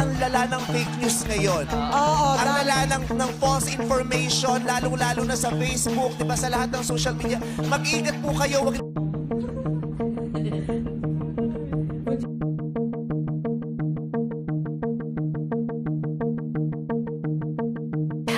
ang lala ng fake news ngayon. Ang lala ng false information, lalong-lalo na sa Facebook, di ba, sa lahat ng social media. Mag-ingat po kayo.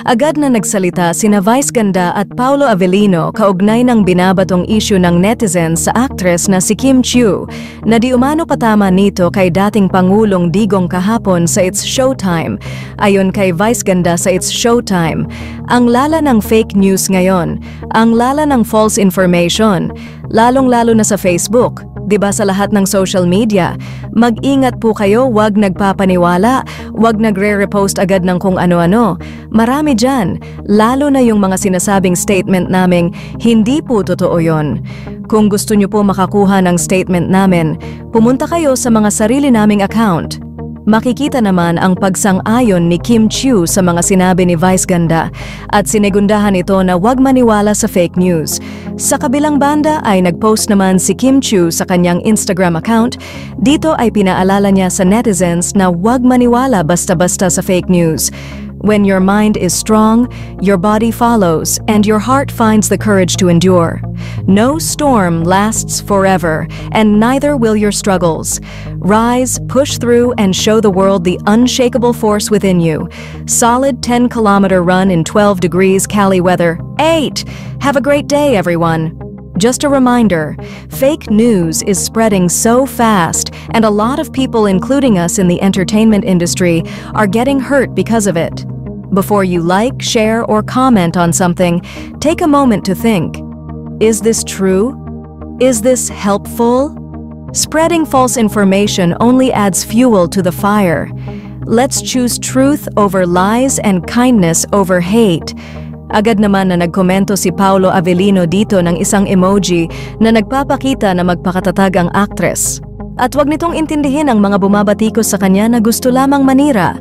Agad na nagsalita sina Vice Ganda at Paolo Avellino kaugnay ng binabatong issue ng netizens sa actress na si Kim Chiu, na di umano patama nito kay dating Pangulong Digong kahapon sa It's Showtime. Ayon kay Vice Ganda sa It's Showtime, ang lala ng fake news ngayon, ang lala ng false information, lalong-lalo na sa Facebook. Diba sa lahat ng social media, mag-ingat po kayo, wag nagpapaniwala, wag nagre-repost agad ng kung ano-ano. Marami dyan, lalo na yung mga sinasabing statement naming hindi po totoo yon. Kung gusto nyo po makakuha ng statement namin, pumunta kayo sa mga sarili naming account. Makikita naman ang pagsang-ayon ni Kim Chiu sa mga sinabi ni Vice Ganda at sinegundahan ito na huwag maniwala sa fake news. Sa kabilang banda ay nagpost naman si Kim Chiu sa kanyang Instagram account. Dito ay pinaalala niya sa netizens na huwag maniwala basta-basta sa fake news. When your mind is strong, your body follows, and your heart finds the courage to endure. No storm lasts forever, and neither will your struggles. Rise, push through, and show the world the unshakable force within you. Solid 10-kilometer run in 12 degrees Cali weather. 8! Have a great day, everyone. Just a reminder, fake news is spreading so fast, and a lot of people, including us in the entertainment industry, are getting hurt because of it. Before you like, share, or comment on something, take a moment to think. Is this true? Is this helpful? Spreading false information only adds fuel to the fire. Let's choose truth over lies and kindness over hate. Agad naman na nagkomento si Paolo Avellino dito ng isang emoji na nagpapakita na magpakatatag ang actress. At wag nitong intindihin ang mga bumabatikos sa kanya na gusto lamang manira.